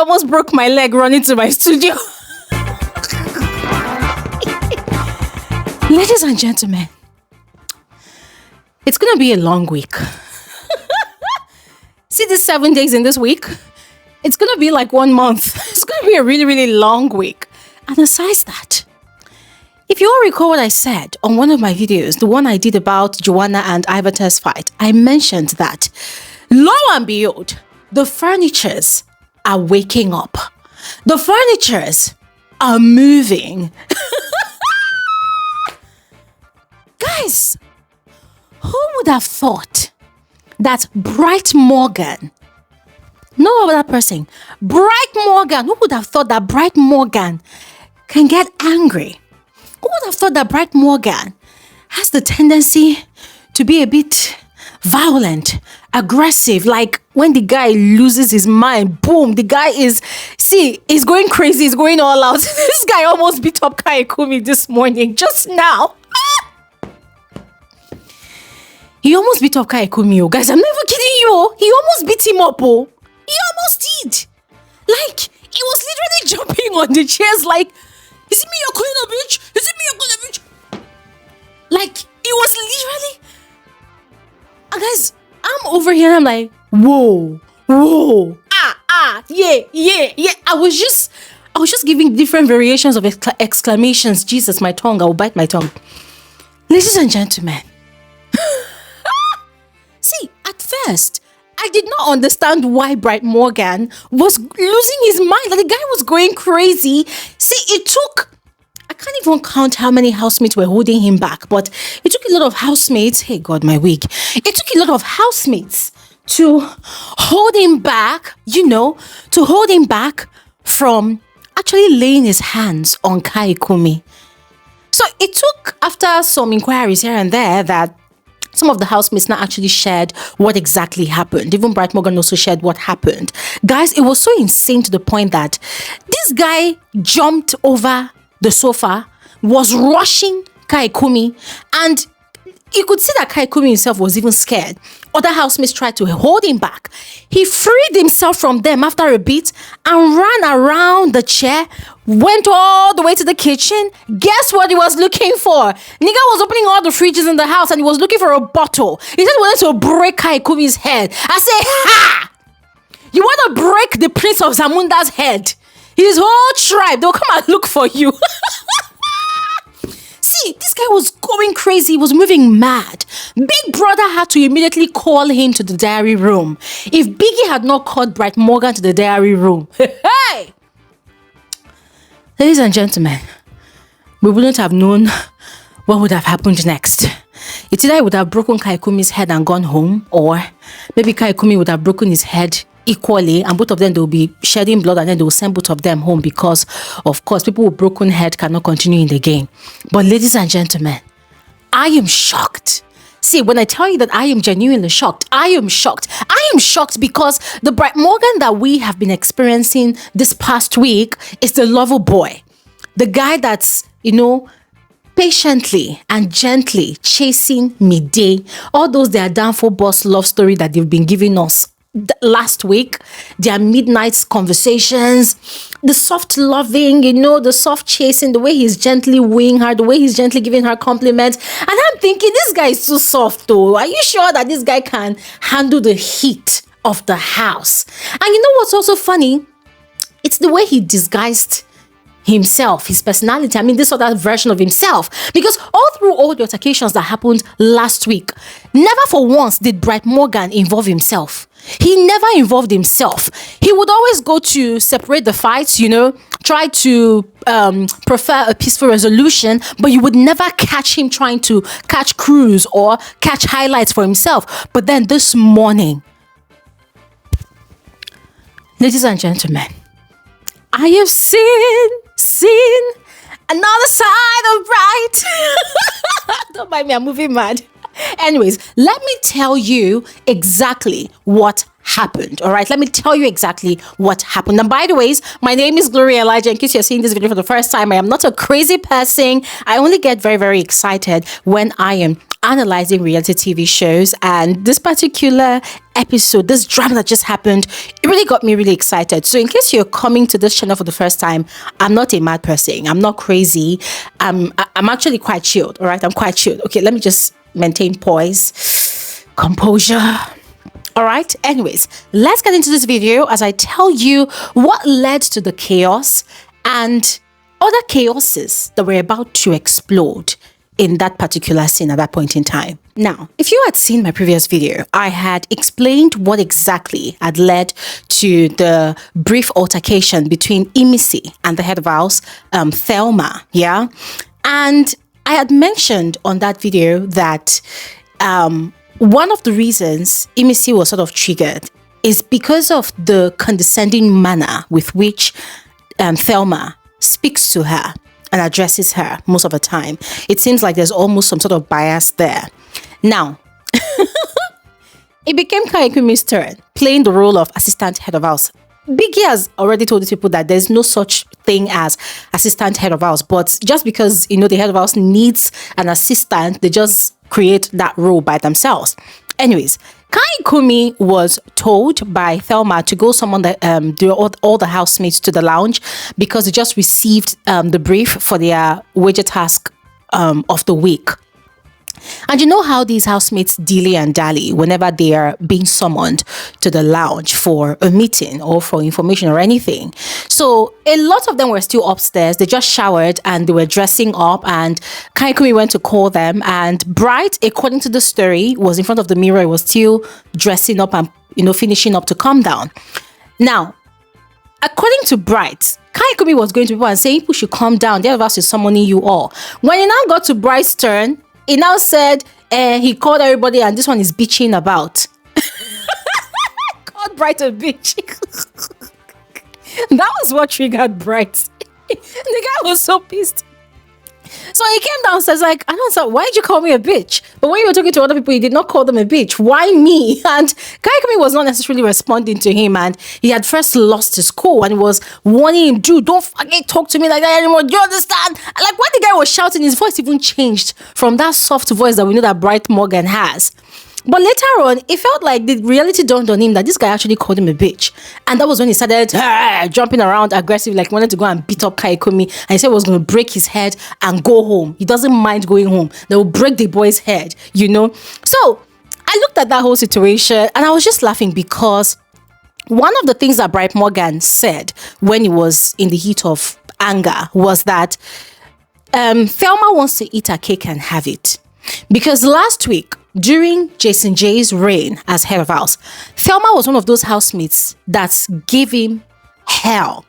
almost broke my leg running to my studio. Ladies and gentlemen, it's going to be a long week. See these 7 days in this week? It's going to be like 1 month. It's going to be a really, really long week. And besides that, if you all recall what I said on one of my videos, the one I did about Joanna and Iva's fight, I mentioned that, lo and behold, the furnitures are waking up. The furnitures are moving. Guys, who would have thought that Bright Morgan, no other person, Bright Morgan, who would have thought that Bright Morgan can get angry? Who would have thought that Bright Morgan has the tendency to be a bit violent, aggressive, like when the guy loses his mind, boom, the guy he's going crazy, he's going all out. This guy almost beat up Kayikunmi this morning, just now. He almost beat up Kayikunmi, oh. Guys, I'm never kidding you, oh. He almost beat him up, oh. He almost did. Like, he was literally jumping on the chairs like, is it me you're calling a bitch? Is it me you're calling a bitch? Like, it was literally... And guys, I'm over here and I'm like, whoa, yeah. I was just giving different variations of exclamations. Jesus, my tongue, I will bite my tongue. Ladies and gentlemen, see, at first, I did not understand why Bright Morgan was losing his mind. Like, the guy was going crazy. See, it took, I can't even count how many housemates were holding him back, but it took a lot of housemates. Hey, God, my wig. It took a lot of housemates to hold him back, to hold him back from actually laying his hands on Kayikunmi. So it took, after some inquiries here and there, that some of the housemates now actually shared what exactly happened. Even Bright Morgan also shared what happened. Guys, it was so insane to the point that this guy jumped over the sofa, was rushing Kayikunmi, and you could see that Kayikunmi himself was even scared. Other housemates tried to hold him back. He freed himself from them after a bit and ran around the chair, went all the way to the kitchen. Guess what he was looking for? Nigga was opening all the fridges in the house and he was looking for a bottle. He said he wanted to break Kayikunmi's head. I say, ha! You want to break the Prince of Zamunda's head? His whole tribe, they'll come and look for you. See, this guy was going crazy. He was moving mad. Big Brother had to immediately call him to the diary room. If Biggie had not called Bright Morgan to the diary room, hey! Ladies and gentlemen, we wouldn't have known what would have happened next. It's either he would have broken Kayikunmi's head and gone home, or maybe Kayikunmi would have broken his head equally, and both of them, they'll be shedding blood, and then they'll send both of them home because, of course, people with broken head cannot continue in the game. But ladies and gentlemen, I am shocked. See, when I tell you that I am genuinely shocked, I am shocked. I am shocked because the Bright Morgan that we have been experiencing this past week is the lover boy. The guy that's, patiently and gently chasing Mide. All those their downfall boss love story that they've been giving us last week, their midnight conversations, the soft loving, the soft chasing, the way he's gently wooing her, the way he's gently giving her compliments. And I'm thinking, this guy is too soft though. Are you sure that this guy can handle the heat of the house? And you know what's also funny? It's the way he disguised himself, his personality. I mean, this other version of himself. Because all through all the altercations that happened last week, never for once did Bright Morgan involve himself. He never involved himself. He would always go to separate the fights, try to prefer a peaceful resolution, but you would never catch him trying to catch crews or catch highlights for himself. But then this morning, ladies and gentlemen, I have seen another side of Bright. Don't mind me, I'm moving mad. Anyways, let me tell you exactly what happened. All right, let me tell you exactly what happened. And by the ways, my name is Gloria Elijah. In case you're seeing this video for the first time, I am not a crazy person. I only get very, very excited when I am analyzing reality TV shows, and this particular episode, this drama that just happened, it really got me really excited. So in case you're coming to this channel for the first time, I'm not a mad person. I'm not crazy. I'm actually quite chilled. All right, I'm quite chilled. Okay, let me just maintain poise, composure. All right, anyways, let's get into this video as I tell you what led to the chaos and other chaoses that were about to explode in that particular scene at that point in time. Now, if you had seen my previous video, I had explained what exactly had led to the brief altercation between Imisi and the head of house, Thelma, yeah? And I had mentioned on that video that one of the reasons Imisi was sort of triggered is because of the condescending manner with which Thelma speaks to her and addresses her most of the time. It seems like there's almost some sort of bias there. Now, it became Kayikunmi's turn, playing the role of assistant head of house. Biggie has already told these people that there's no such thing as assistant head of house, but just because, you know, the head of house needs an assistant, they just create that role by themselves. Anyways, Kayikunmi was told by Thelma to go summon all the housemates to the lounge because they just received the brief for their wager task of the week. And you know how these housemates dilly and dally whenever they are being summoned to the lounge for a meeting or for information or anything. So a lot of them were still upstairs. They just showered and they were dressing up, and Kayikunmi went to call them, and Bright, according to the story, was in front of the mirror. He was still dressing up and, you know, finishing up to calm down. Now, according to Bright, Kayikunmi was going to people and saying people should calm down. The other of us is summoning you all. When it now got to Bright's turn, he now said he called everybody and this one is bitching about. Called Bright a bitch. That was what triggered Bright. The guy was so pissed. So he came downstairs like, I don't understand, why did you call me a bitch? But when you were talking to other people, you did not call them a bitch. Why me? And Kayikunmi was not necessarily responding to him, and he had first lost his cool and was warning him, dude, don't fucking talk to me like that anymore. Do you understand? And like when the guy was shouting, his voice even changed from that soft voice that we know that Bright Morgan has. But later on, it felt like the reality dawned on him that this guy actually called him a bitch. And that was when he started jumping around aggressive, like wanted to go and beat up Kayikunmi. And he said he was going to break his head and go home. He doesn't mind going home. They will break the boy's head, you know. So I looked at that whole situation and I was just laughing because one of the things that Bright Morgan said when he was in the heat of anger was that Thelma wants to eat her cake and have it. Because last week, during Jason J's reign as head of house, Thelma was one of those housemates that gave him hell.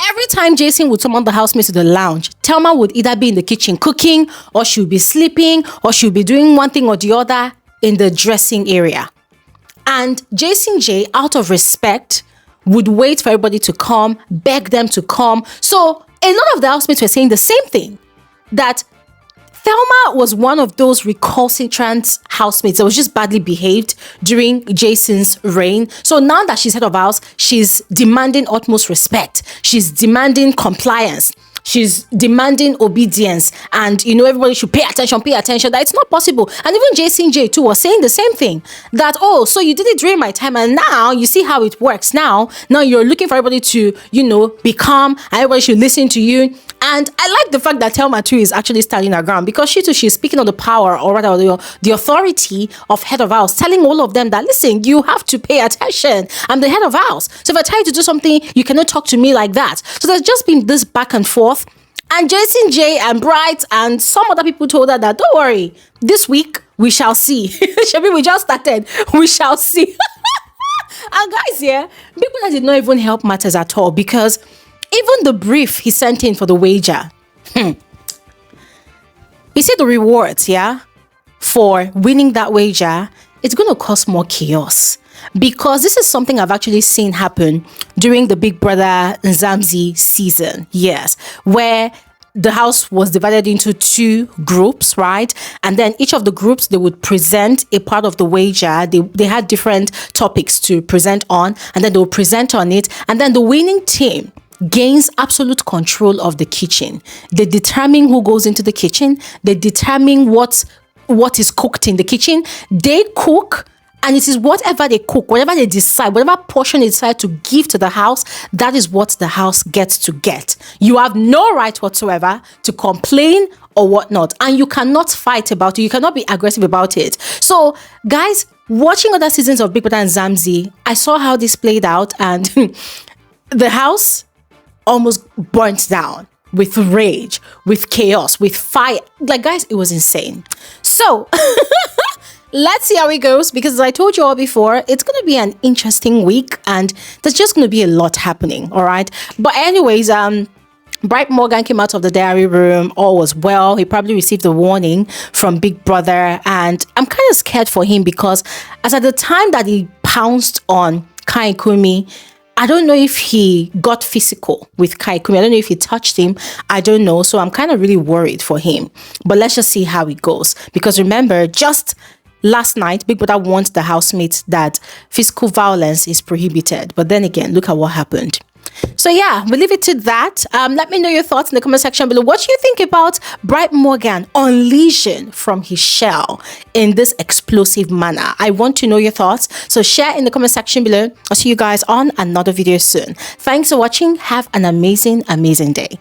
Every time Jason would summon the housemates to the lounge, Thelma would either be in the kitchen cooking, or she would be sleeping, or she would be doing one thing or the other in the dressing area. And Jason J, out of respect, would wait for everybody to come, beg them to come. So a lot of the housemates were saying the same thing, that Thelma was one of those recalcitrant housemates that was just badly behaved during Jason's reign. So now that she's head of house, she's demanding utmost respect. She's demanding compliance. She's demanding obedience. And, you know, everybody should pay attention. That it's not possible. And even Jason J too was saying the same thing. That, oh, so you did it during my time and now you see how it works now. Now you're looking for everybody to, you know, be calm and everybody should listen to you. And I like the fact that Thelma too is actually standing her ground because she's speaking of the power, or rather the authority of head of house, telling all of them that, listen, you have to pay attention. I'm the head of house. So if I tell you to do something, you cannot talk to me like that. So there's just been this back and forth. And Jason J and Bright and some other people told her that, don't worry, this week we shall see. Shabi, we just started. We shall see. And guys, yeah, people that did not even help matters at all, because even the brief he sent in for the wager, he said the rewards, yeah, for winning that wager, it's going to cause more chaos. Because this is something I've actually seen happen during the Big Brother Nzamzi season, yes, where the house was divided into two groups, right? And then each of the groups, they would present a part of the wager. They had different topics to present on, and then they would present on it. And then the winning team gains absolute control of the kitchen. They determine who goes into the kitchen. They determine what what is cooked in the kitchen. They cook, and it is whatever they cook, whatever they decide, whatever portion they decide to give to the house, that is what the house gets to get. You have no right whatsoever to complain or whatnot, and you cannot fight about it. You cannot be aggressive about it. So, guys, watching other seasons of Big Brother and Zamzi, I saw how this played out, and the house almost burnt down with rage, with chaos, with fire. Like, guys, it was insane. So let's see how it goes, because as I told you all before, it's going to be an interesting week, and there's just going to be a lot happening. All right. But anyways, Bright Morgan came out of the diary room. All was well. He probably received a warning from Big Brother, and I'm kind of scared for him, because as at the time that he pounced on Kayikunmi, I don't know if he got physical with Kayikunmi. I don't know if he touched him. I don't know. So I'm kind of really worried for him. But let's just see how it goes. Because remember, just last night, Big Brother warned the housemates that physical violence is prohibited. But then again, look at what happened. So yeah, we'll leave it to that. Let me know your thoughts in the comment section below. What do you think about Bright Morgan unleashing from his shell in this explosive manner? I want to know your thoughts. So share in the comment section below. I'll see you guys on another video soon. Thanks for watching. Have an amazing day.